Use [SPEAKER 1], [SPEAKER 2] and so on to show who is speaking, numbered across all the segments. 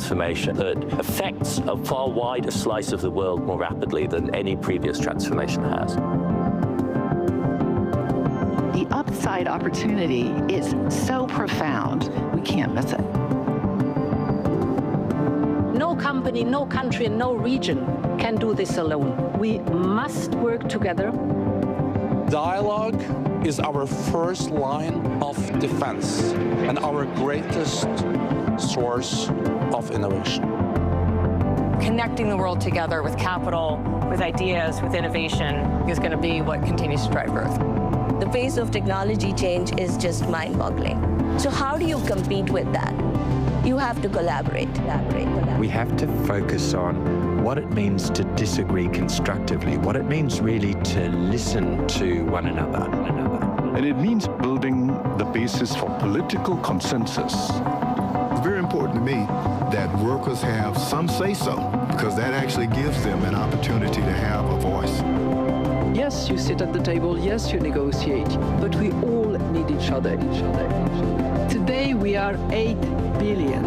[SPEAKER 1] transformation that affects a far wider slice of the world more rapidly than any previous transformation has.
[SPEAKER 2] The upside opportunity is so profound, we can't miss it.
[SPEAKER 3] No company, no country, and no region can do this alone. We must work together.
[SPEAKER 4] Dialogue is our first line of defense and our greatest source of innovation.
[SPEAKER 5] Connecting the world together with capital, with ideas, with innovation is going to be what continues to drive growth.
[SPEAKER 6] The pace of technology change is just mind-boggling. So how do you compete with that? You have to collaborate.
[SPEAKER 7] We have to focus on what it means to disagree constructively, what it means really to listen to one another.
[SPEAKER 8] And it means building the basis for political consensus.
[SPEAKER 9] It's very important to me that workers have some say-so, because that actually gives them an opportunity to have a voice.
[SPEAKER 10] Yes, you sit at the table, yes, you negotiate, but we all need each other. Today we are 8 billion.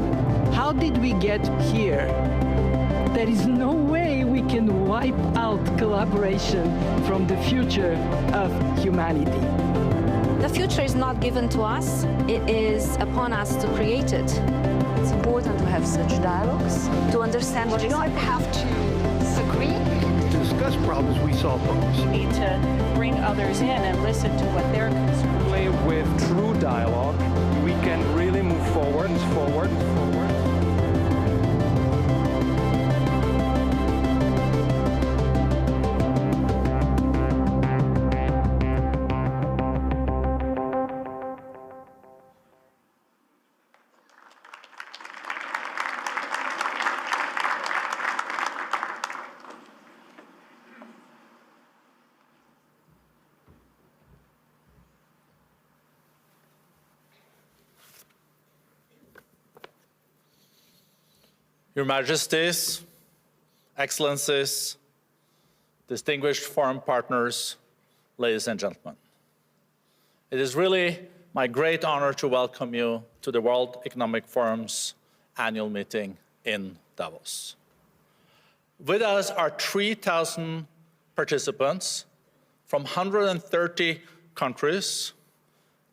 [SPEAKER 10] How did we get here? There is no way we can wipe out collaboration from the future of humanity.
[SPEAKER 11] The future is not given to us, it is upon us to create it.
[SPEAKER 12] It's important to have such dialogues, to understand what
[SPEAKER 13] you don't have to disagree.
[SPEAKER 14] To discuss problems, we solve problems.
[SPEAKER 15] You need to bring others in and listen to what they're concerned.
[SPEAKER 16] With true dialogue, we can really move forward.
[SPEAKER 17] Your Majesties, Excellencies, distinguished foreign partners, ladies and gentlemen. It is really my great honor to welcome you to the World Economic Forum's annual meeting in Davos. With us are 3,000 participants from 130 countries,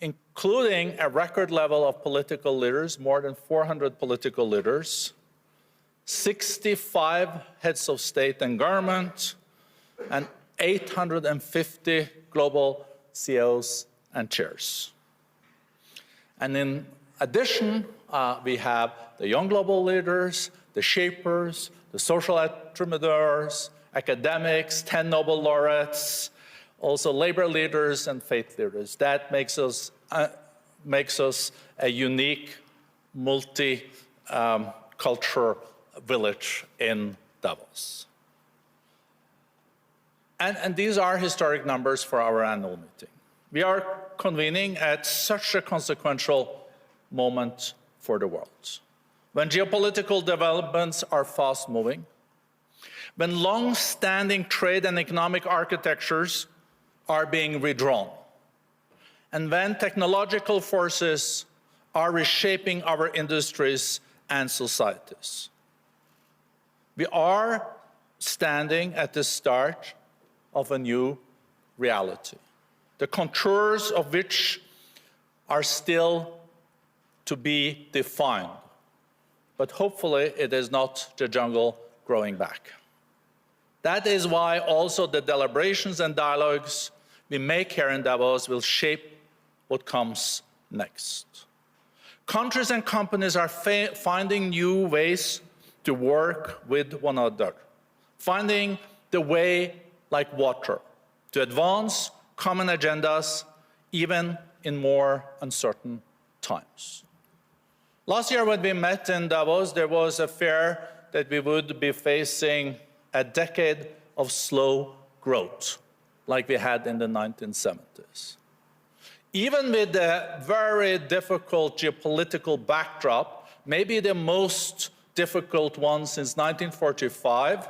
[SPEAKER 17] including a record level of political leaders, more than 400 political leaders, 65 heads of state and government, and 850 global CEOs and chairs. And in addition, we have the young global leaders, the shapers, the social entrepreneurs, academics, 10 Nobel laureates, also labor leaders and faith leaders. That makes us a unique multi-cultural village in Davos. And these are historic numbers for our annual meeting. We are convening at such a consequential moment for the world, when geopolitical developments are fast-moving, when long-standing trade and economic architectures are being redrawn, and when technological forces are reshaping our industries and societies. We are standing at the start of a new reality, the contours of which are still to be defined. But hopefully it is not the jungle growing back. That is why also the deliberations and dialogues we make here in Davos will shape what comes next. Countries and companies are finding new ways to work with one another, finding the way like water to advance common agendas even in more uncertain times. Last year when we met in Davos, there was a fear that we would be facing a decade of slow growth like we had in the 1970s. Even with the very difficult geopolitical backdrop, maybe the most difficult one since 1945,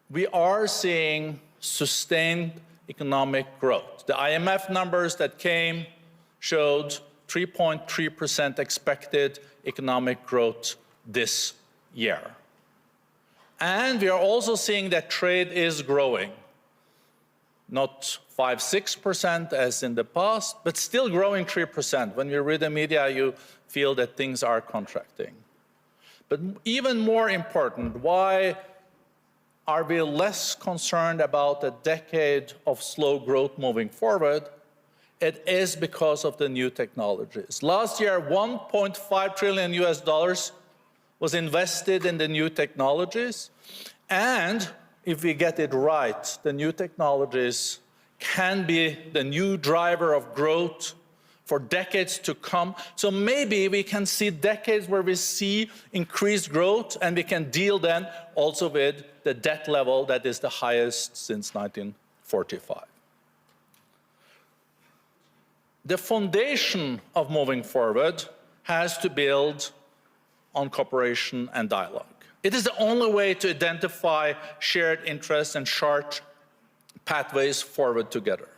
[SPEAKER 17] we are seeing sustained economic growth. The IMF numbers that came showed 3.3% expected economic growth this year. And we are also seeing that trade is growing. Not 5–6% as in the past, but still growing 3%. When you read the media, you feel that things are contracting. But even more important, why are we less concerned about a decade of slow growth moving forward? It is because of the new technologies. Last year, $1.5 trillion was invested in the new technologies. And if we get it right, the new technologies can be the new driver of growth for decades to come. So maybe we can see decades where we see increased growth, and we can deal then also with the debt level that is the highest since 1945. The foundation of moving forward has to build on cooperation and dialogue. It is the only way to identify shared interests and chart pathways forward together.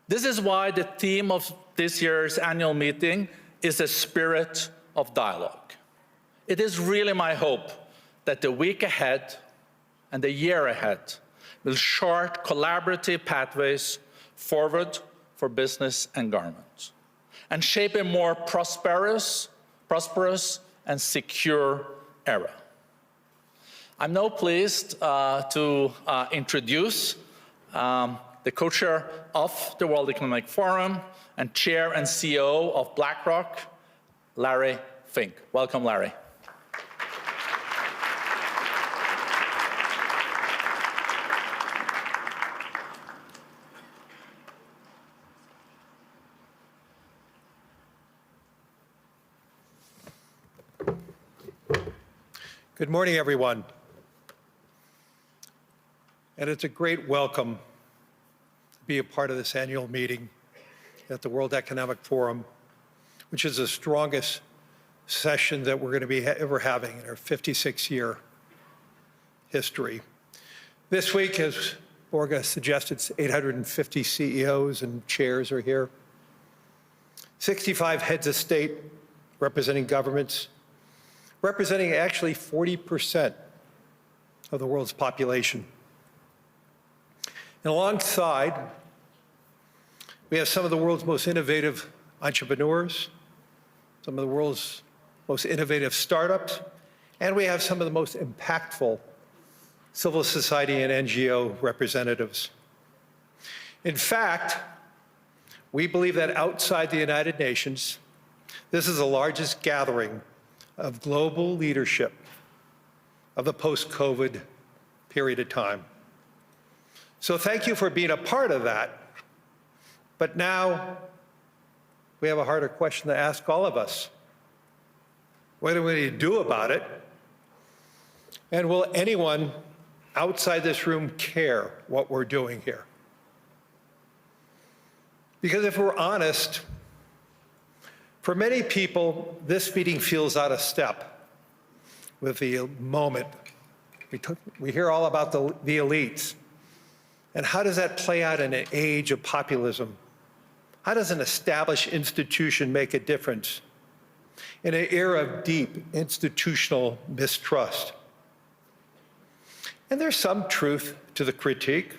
[SPEAKER 17] This is why the theme of this year's annual meeting is a spirit of dialogue. It is really my hope that the week ahead and the year ahead will chart collaborative pathways forward for business and government, and shape a more prosperous and secure era. I'm now pleased to introduce the co-chair of the World Economic Forum and chair and CEO of BlackRock, Larry Fink. Welcome, Larry.
[SPEAKER 18] Good morning, everyone. And it's a great welcome to be a part of this annual meeting at the World Economic Forum, which is the strongest session that we're going to be ever having in our 56-year history. This week, as Børge suggested, 850 CEOs and chairs are here. 65 heads of state representing governments, representing actually 40% of the world's population. And alongside, we have some of the world's most innovative entrepreneurs, some of the world's most innovative startups, and we have some of the most impactful civil society and NGO representatives. In fact, we believe that outside the United Nations, this is the largest gathering of global leadership of the post-COVID period of time. So thank you for being a part of that. But now we have a harder question to ask all of us. What do we need to do about it? And will anyone outside this room care what we're doing here? Because if we're honest, for many people, this meeting feels out of step with the moment. We hear all about the elites. And how does that play out in an age of populism? How does an established institution make a difference in an era of deep institutional mistrust? And there's some truth to the critique.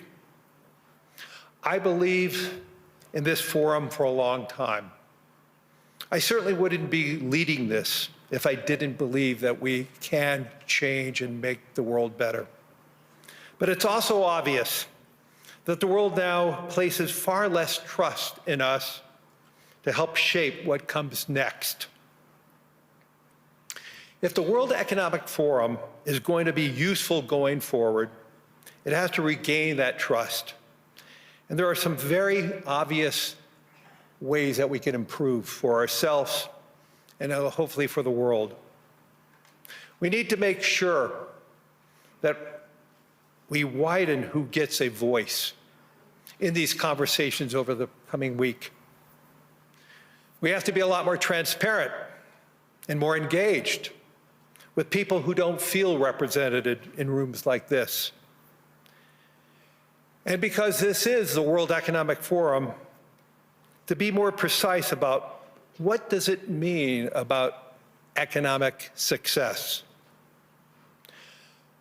[SPEAKER 18] I believe in this forum for a long time. I certainly wouldn't be leading this if I didn't believe that we can change and make the world better. But it's also obvious that the world now places far less trust in us to help shape what comes next. If the World Economic Forum is going to be useful going forward, it has to regain that trust. And there are some very obvious ways that we can improve for ourselves and hopefully for the world. We need to make sure that we widen who gets a voice in these conversations over the coming week. We have to be a lot more transparent and more engaged with people who don't feel represented in rooms like this. And because this is the World Economic Forum, to be more precise about what does it mean about economic success.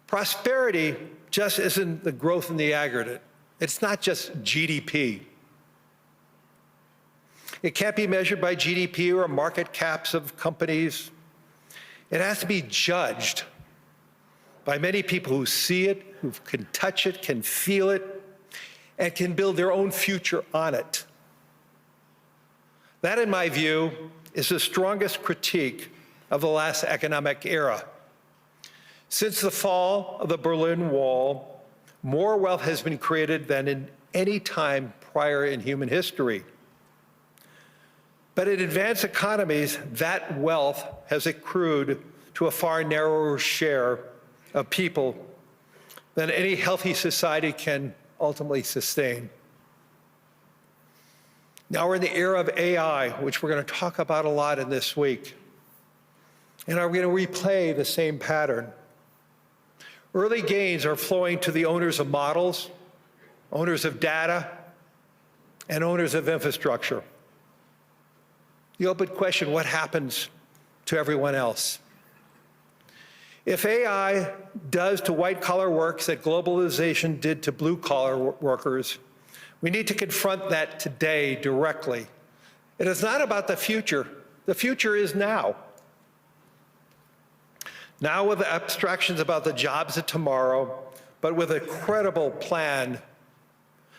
[SPEAKER 18] Prosperity just isn't the growth in the aggregate. It's not just GDP. It can't be measured by GDP or market caps of companies. It has to be judged by many people who see it, who can touch it, can feel it, and can build their own future on it. That, in my view, is the strongest critique of the last economic era. Since the fall of the Berlin Wall, more wealth has been created than in any time prior in human history. But in advanced economies, that wealth has accrued to a far narrower share of people than any healthy society can ultimately sustain. Now we're in the era of AI, which we're going to talk about a lot in this week. And are we going to replay the same pattern? Early gains are flowing to the owners of models, owners of data, and owners of infrastructure. The open question, what happens to everyone else? If AI does to white-collar works that globalization did to blue-collar workers, we need to confront that today directly. It is not about the future. The future is now. Now with abstractions about the jobs of tomorrow, but with a credible plan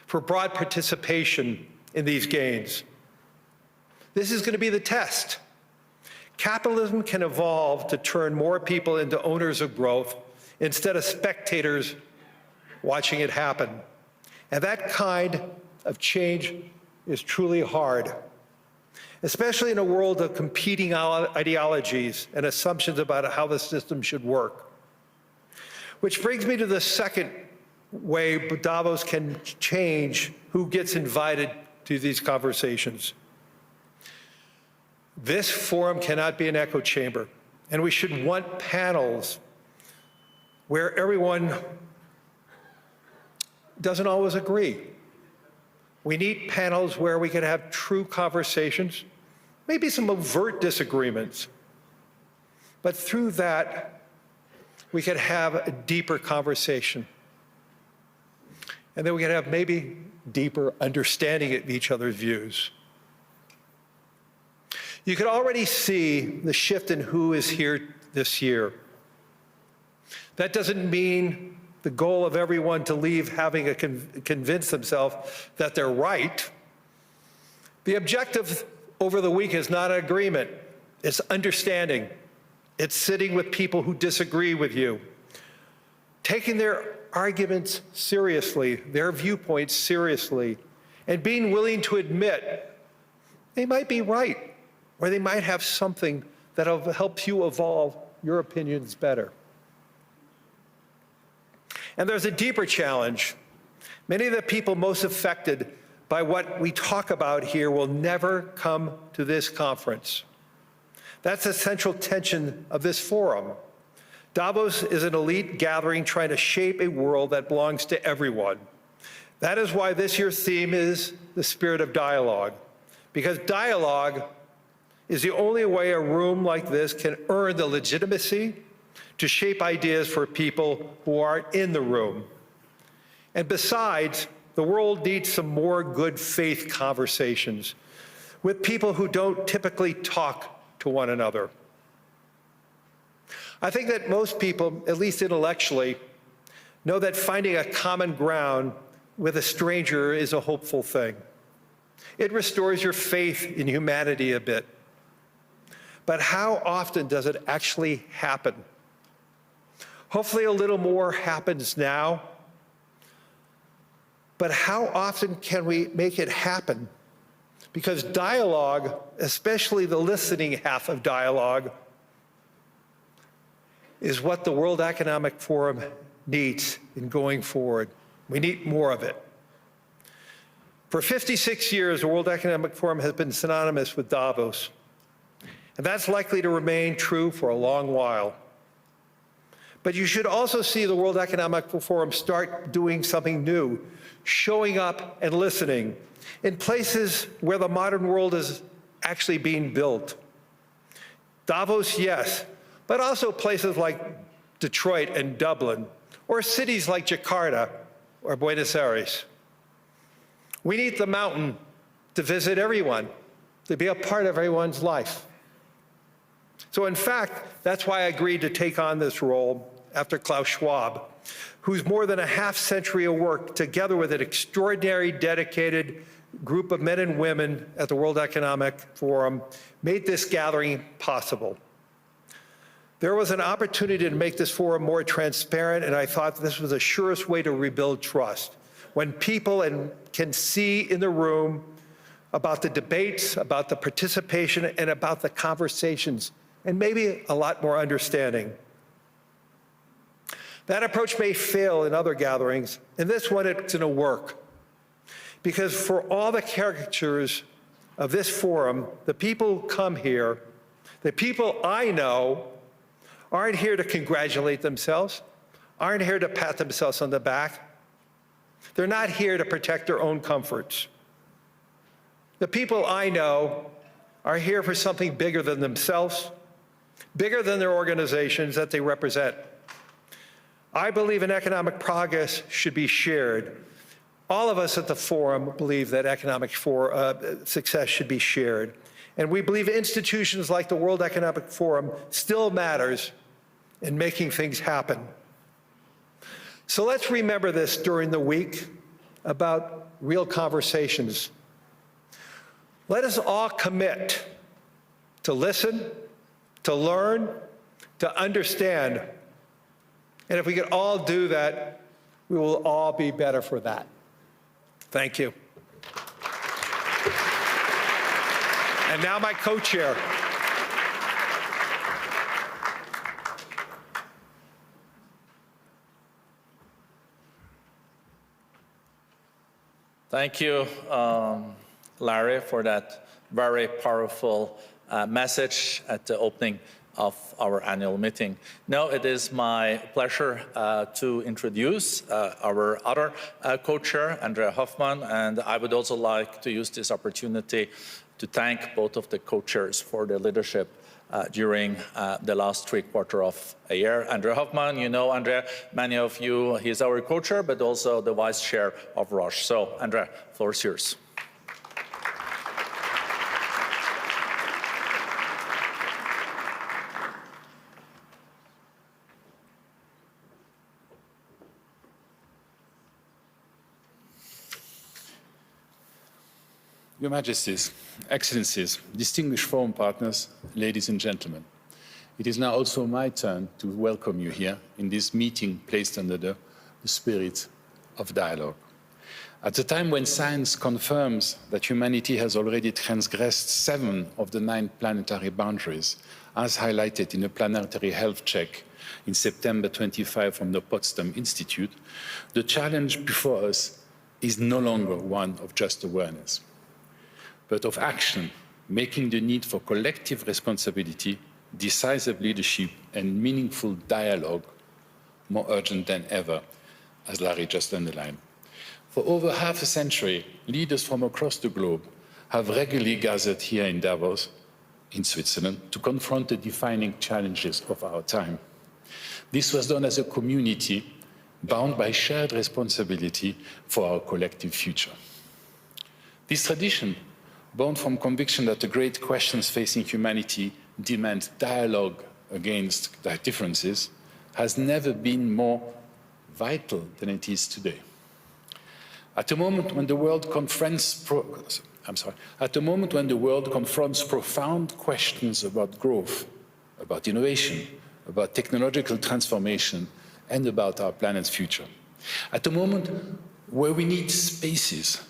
[SPEAKER 18] for broad participation in these gains. This is going to be the test. Capitalism can evolve to turn more people into owners of growth instead of spectators watching it happen. And that kind of change is truly hard, especially in a world of competing ideologies and assumptions about how the system should work. Which brings me to the second way Davos can change who gets invited to these conversations. This forum cannot be an echo chamber, and we should want panels where everyone doesn't always agree. We need panels where we can have true conversations, maybe some overt disagreements, but through that, we could have a deeper conversation. And then we can have maybe deeper understanding of each other's views. You can already see the shift in who is here this year. That doesn't mean the goal of everyone to leave having convince themselves that they're right. The objective over the week is not agreement, it's understanding. It's sitting with people who disagree with you, taking their arguments seriously, their viewpoints seriously, and being willing to admit they might be right, or they might have something that'll help you evolve your opinions better. And there's a deeper challenge. Many of the people most affected by what we talk about here will never come to this conference. That's the central tension of this forum. Davos is an elite gathering trying to shape a world that belongs to everyone. That is why this year's theme is the spirit of dialogue, because dialogue is the only way a room like this can earn the legitimacy to shape ideas for people who aren't in the room. And besides, the world needs some more good faith conversations with people who don't typically talk to one another. I think that most people, at least intellectually, know that finding a common ground with a stranger is a hopeful thing. It restores your faith in humanity a bit. But how often does it actually happen? Hopefully a little more happens now. But how often can we make it happen? Because dialogue, especially the listening half of dialogue, is what the World Economic Forum needs in going forward. We need more of it. For 56 years, the World Economic Forum has been synonymous with Davos. And that's likely to remain true for a long while. But you should also see the World Economic Forum start doing something new, showing up and listening in places where the modern world is actually being built. Davos, yes, but also places like Detroit and Dublin, or cities like Jakarta or Buenos Aires. We need the mountain to visit everyone, to be a part of everyone's life. So in fact, that's why I agreed to take on this role after Klaus Schwab, whose more than a half-century of work, together with an extraordinary, dedicated group of men and women at the World Economic Forum, made this gathering possible. There was an opportunity to make this forum more transparent, and I thought this was the surest way to rebuild trust. When people can see in the room about the debates, about the participation, and about the conversations, and maybe a lot more understanding. That approach may fail in other gatherings. In this one, it's going to work. Because for all the caricatures of this forum, the people who come here, the people I know, aren't here to congratulate themselves, aren't here to pat themselves on the back. They're not here to protect their own comforts. The people I know are here for something bigger than themselves, bigger than their organizations that they represent. I believe an economic progress should be shared. All of us at the forum believe that economic success should be shared. And we believe institutions like the World Economic Forum still matters in making things happen. So let's remember this during the week about real conversations. Let us all commit to listen, to learn, to understand. And if we can all do that, we will all be better for that. Thank you. And now my co-chair.
[SPEAKER 17] Thank you, Larry, for that very powerful message at the opening of our annual meeting. Now it is my pleasure to introduce our other co-chair, André Hoffmann, and I would also like to use this opportunity to thank both of the co-chairs for their leadership during the last three-quarters of a year. André Hoffmann, you know André, many of you, he's our co-chair, but also the vice chair of Roche. So, André, floor is yours.
[SPEAKER 19] Your Majesties, Excellencies, distinguished forum partners, ladies and gentlemen, it is now also my turn to welcome you here in this meeting placed under the spirit of dialogue. At a time when science confirms that humanity has already transgressed 7 of the 9 planetary boundaries, as highlighted in a planetary health check in September 25 from the Potsdam Institute, the challenge before us is no longer one of just awareness, but of action, making the need for collective responsibility, decisive leadership, and meaningful dialogue more urgent than ever, as Larry just underlined. For over half a century, leaders from across the globe have regularly gathered here in Davos, in Switzerland, to confront the defining challenges of our time. This was done as a community bound by shared responsibility for our collective future. This tradition, born from conviction that the great questions facing humanity demand dialogue against their differences, has never been more vital than it is today. At a moment when the world confronts profound questions about growth, about innovation, about technological transformation, and about our planet's future. At a moment where we need spaces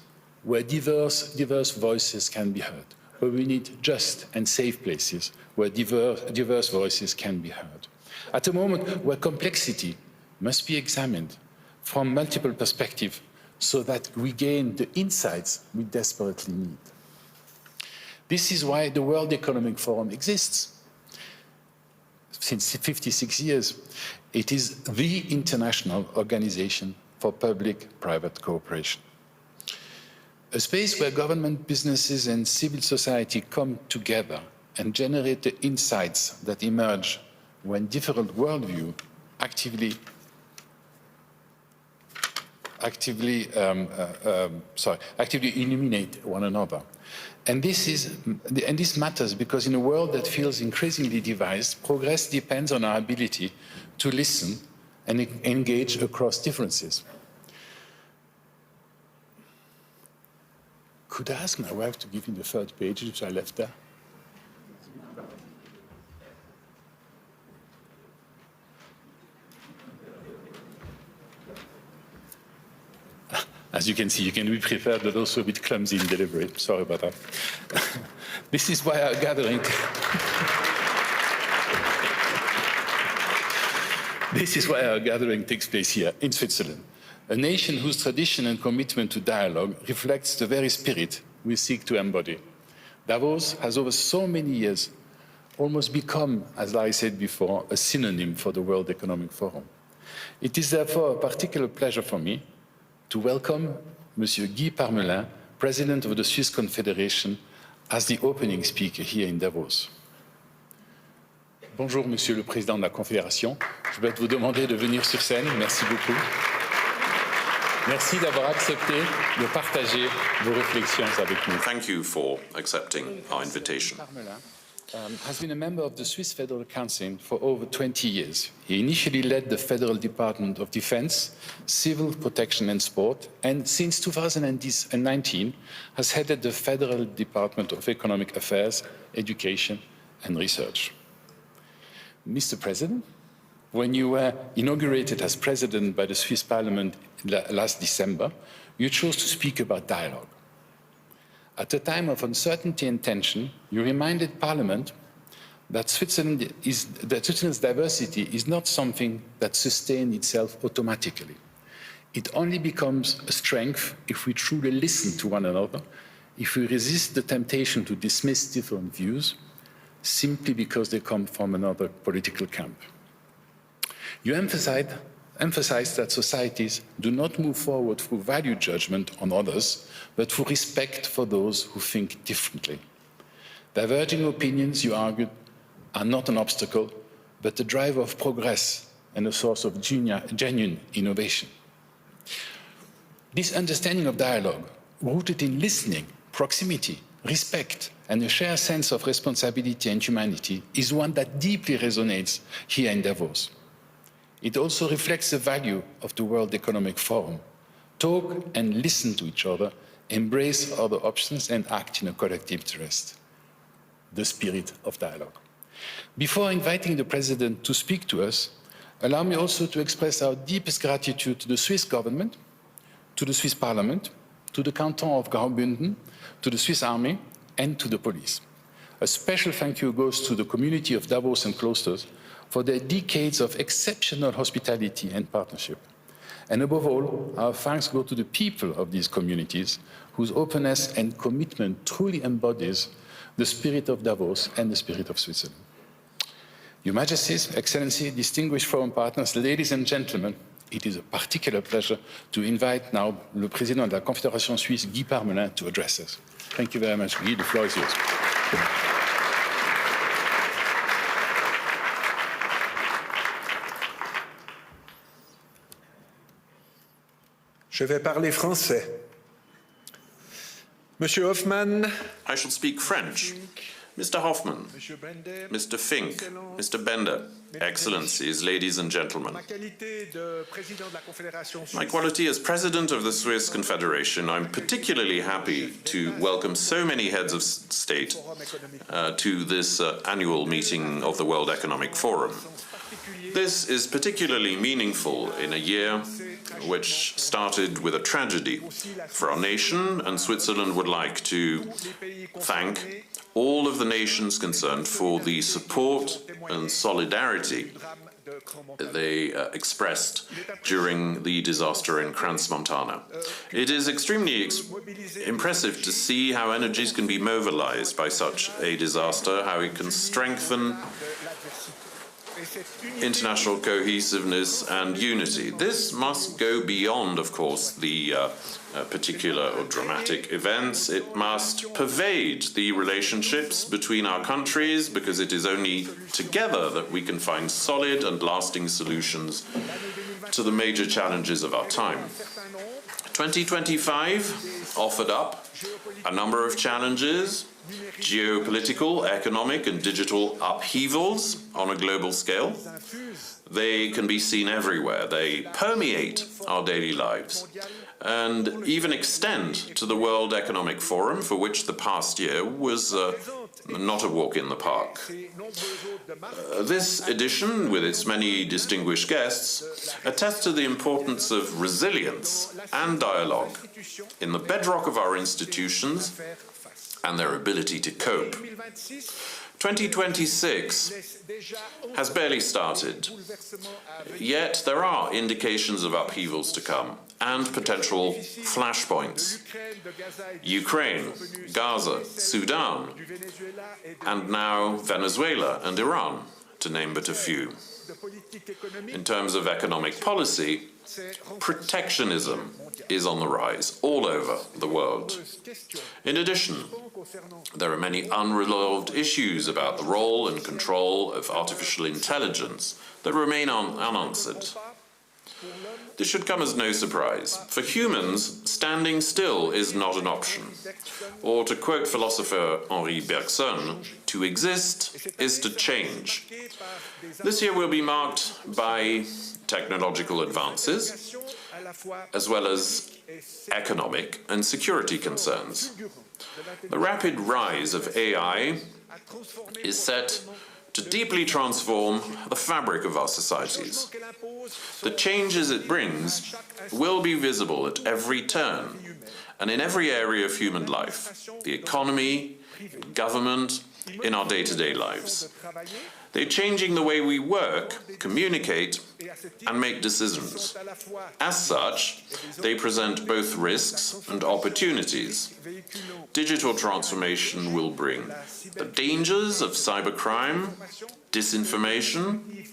[SPEAKER 19] where diverse voices can be heard, where we need just and safe places where diverse voices can be heard. At a moment where complexity must be examined from multiple perspectives so that we gain the insights we desperately need. This is why the World Economic Forum exists. Since 56 years, it is the international organization for public-private cooperation. A space where government, businesses, and civil society come together and generate the insights that emerge when different worldviews actively illuminate one another. And this matters because in a world that feels increasingly divided, progress depends on our ability to listen and engage across differences. Could I ask my wife to give me the third page, which I left there? As you can see, you can be prepared, but also a bit clumsy in delivery. Sorry about that. This is why our gathering... This is why our gathering takes place here, in Switzerland, a nation whose tradition and commitment to dialogue reflects the very spirit we seek to embody. Davos has over so many years almost become, as I said before, a synonym for the World Economic Forum. It is therefore a particular pleasure for me to welcome Monsieur Guy Parmelin, President of the Swiss Confederation, as the opening speaker here in Davos. Bonjour, Monsieur le Président de la Confédération. Je vais vous demander de venir sur scène. Merci beaucoup. Merci d'avoir accepté de partager vos réflexions avec nous.
[SPEAKER 20] Thank you for accepting our invitation.
[SPEAKER 19] Has been a member of the Swiss Federal Council for over 20 years. He initially led the Federal Department of Defense, Civil Protection and Sport, and since 2019 has headed the Federal Department of Economic Affairs, Education and Research. Mr. President, when you were inaugurated as President by the Swiss Parliament last December, you chose to speak about dialogue. At a time of uncertainty and tension, you reminded Parliament that Switzerland's diversity is not something that sustains itself automatically. It only becomes a strength if we truly listen to one another, if we resist the temptation to dismiss different views simply because they come from another political camp. You emphasized that societies do not move forward through value judgment on others, but through respect for those who think differently. Diverging opinions, you argued, are not an obstacle, but a driver of progress and a source of genuine innovation. This understanding of dialogue, rooted in listening, proximity, respect, and a shared sense of responsibility and humanity, is one that deeply resonates here in Davos. It also reflects the value of the World Economic Forum. Talk and listen to each other, embrace other options and act in a collective interest. The spirit of dialogue. Before inviting the President to speak to us, allow me also to express our deepest gratitude to the Swiss government, to the Swiss Parliament, to the Canton of Graubünden, to the Swiss Army and to the police. A special thank you goes to the community of Davos and Klosters for their decades of exceptional hospitality and partnership. And above all, our thanks go to the people of these communities whose openness and commitment truly embodies the spirit of Davos and the spirit of Switzerland. Your Majesties, Excellency, distinguished forum partners, ladies and gentlemen, it is a particular pleasure to invite now le Président de la Confédération Suisse, Guy Parmelin, to address us. Thank you very much, Guy. The floor is yours.
[SPEAKER 21] Je vais parler français. Monsieur Hoffmann.
[SPEAKER 20] I shall speak French. Mr. Hoffmann, Mr. Fink, Mr. Bende, Excellencies, ladies and gentlemen. My quality as President of the Swiss Confederation, I'm particularly happy to welcome so many heads of state to this annual meeting of the World Economic Forum. This is particularly meaningful in a year which started with a tragedy for our nation, and Switzerland would like to thank all of the nations concerned for the support and solidarity they expressed during the disaster in Crans-Montana. It is extremely impressive to see how energies can be mobilized by such a disaster, how it can strengthen international cohesiveness and unity. This must go beyond, of course, the particular or dramatic events. It must pervade the relationships between our countries, because it is only together that we can find solid and lasting solutions to the major challenges of our time. 2025 offered up a number of challenges: geopolitical, economic, and digital upheavals on a global scale. They can be seen everywhere. They permeate our daily lives and even extend to the World Economic Forum, for which the past year was not a walk in the park. This edition, with its many distinguished guests, attests to the importance of resilience and dialogue in the bedrock of our institutions and their ability to cope. 2026 has barely started, yet there are indications of upheavals to come and potential flashpoints. Ukraine, Gaza, Sudan, and now Venezuela and Iran, to name but a few. In terms of economic policy, protectionism is on the rise all over the world. In addition, there are many unresolved issues about the role and control of artificial intelligence that remain unanswered. This should come as no surprise. For humans, standing still is not an option. Or to quote philosopher Henri Bergson, to exist is to change. This year will be marked by technological advances, as well as economic and security concerns. The rapid rise of AI is set to deeply transform the fabric of our societies. The changes it brings will be visible at every turn and in every area of human life: the economy, government, in our day-to-day lives. They're changing the way we work, communicate, and make decisions. As such, they present both risks and opportunities. Digital transformation will bring the dangers of cybercrime, disinformation,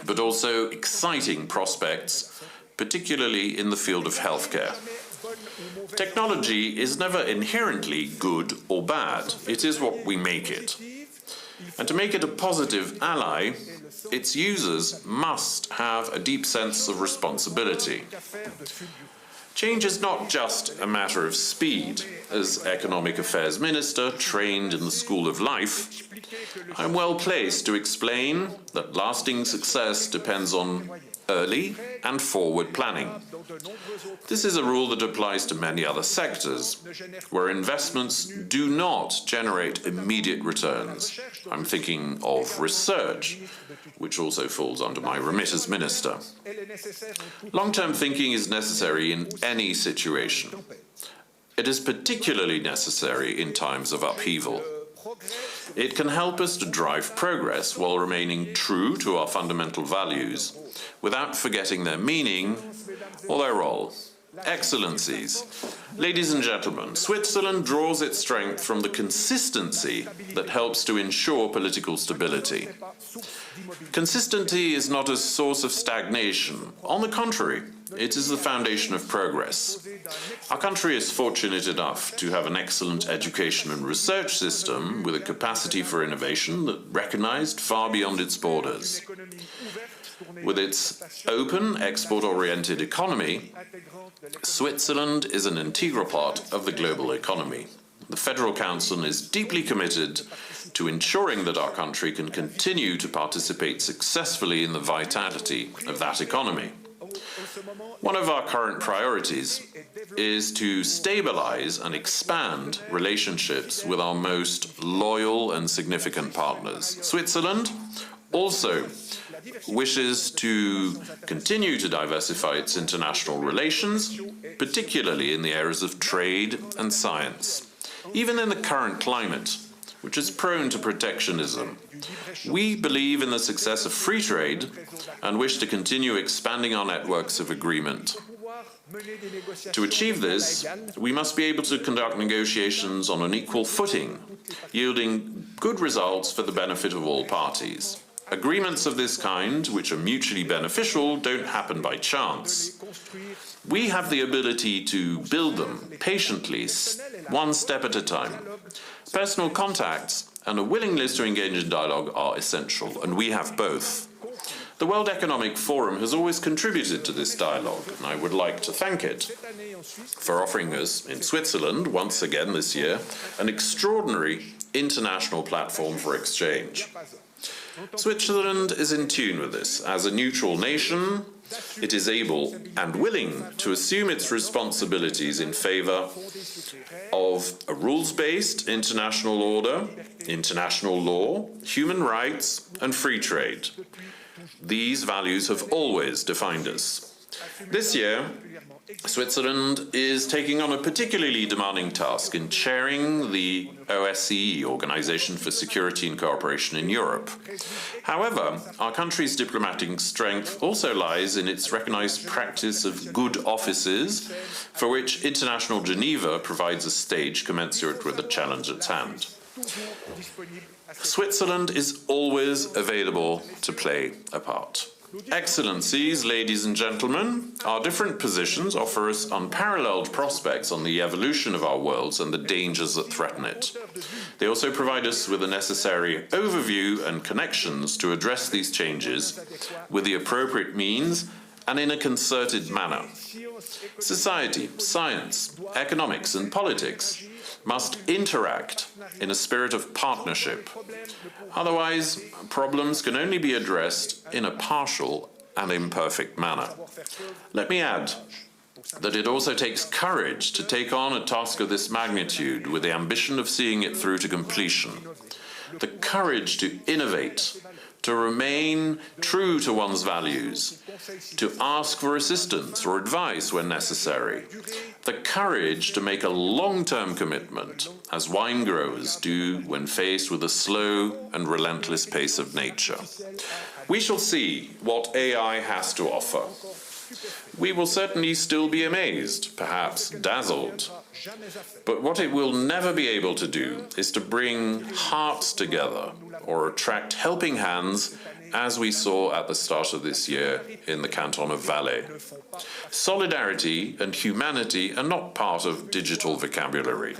[SPEAKER 20] but also exciting prospects, particularly in the field of healthcare. Technology is never inherently good or bad. It is what we make it. And to make it a positive ally, its users must have a deep sense of responsibility. Change is not just a matter of speed. As Economic Affairs Minister trained in the School of Life, I'm well placed to explain that lasting success depends on early and forward planning. This is a rule that applies to many other sectors, where investments do not generate immediate returns. I'm thinking of research, which also falls under my remit as minister. Long-term thinking is necessary in any situation. It is particularly necessary in times of upheaval. It can help us to drive progress while remaining true to our fundamental values, without forgetting their meaning or their role. Excellencies, ladies and gentlemen, Switzerland draws its strength from the consistency that helps to ensure political stability. Consistency is not a source of stagnation. On the contrary, it is the foundation of progress. Our country is fortunate enough to have an excellent education and research system with a capacity for innovation that recognized far beyond its borders. With its open, export-oriented economy, Switzerland is an integral part of the global economy. The Federal Council is deeply committed to ensuring that our country can continue to participate successfully in the vitality of that economy. One of our current priorities is to stabilize and expand relationships with our most loyal and significant partners. Switzerland also wishes to continue to diversify its international relations, particularly in the areas of trade and science. Even in the current climate, which is prone to protectionism, we believe in the success of free trade and wish to continue expanding our networks of agreement. To achieve this, we must be able to conduct negotiations on an equal footing, yielding good results for the benefit of all parties. Agreements of this kind, which are mutually beneficial, don't happen by chance. We have the ability to build them patiently, one step at a time. Personal contacts and a willingness to engage in dialogue are essential, and we have both. The World Economic Forum has always contributed to this dialogue, and I would like to thank it for offering us, in Switzerland, once again this year, an extraordinary international platform for exchange. Switzerland is in tune with this. As a neutral nation, it is able and willing to assume its responsibilities in favour of a rules-based international order, international law, human rights and free trade. These values have always defined us. This year, Switzerland is taking on a particularly demanding task in chairing the OSCE, Organization for Security and Cooperation in Europe. However, our country's diplomatic strength also lies in its recognized practice of good offices, for which International Geneva provides a stage commensurate with the challenge at hand. Switzerland is always available to play a part. Excellencies, ladies and gentlemen, our different positions offer us unparalleled prospects on the evolution of our worlds and the dangers that threaten it. They also provide us with the necessary overview and connections to address these changes with the appropriate means and in a concerted manner. Society, science, economics and politics must interact in a spirit of partnership. Otherwise, problems can only be addressed in a partial and imperfect manner. Let me add that it also takes courage to take on a task of this magnitude with the ambition of seeing it through to completion. The courage to innovate, to remain true to one's values, to ask for assistance or advice when necessary, the courage to make a long-term commitment, as wine growers do when faced with the slow and relentless pace of nature. We shall see what AI has to offer. We will certainly still be amazed, perhaps dazzled. But what it will never be able to do is to bring hearts together or attract helping hands, as we saw at the start of this year in the canton of Valais. Solidarity and humanity are not part of digital vocabulary.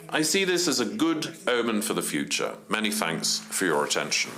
[SPEAKER 20] I see this as a good omen for the future. Many thanks for your attention.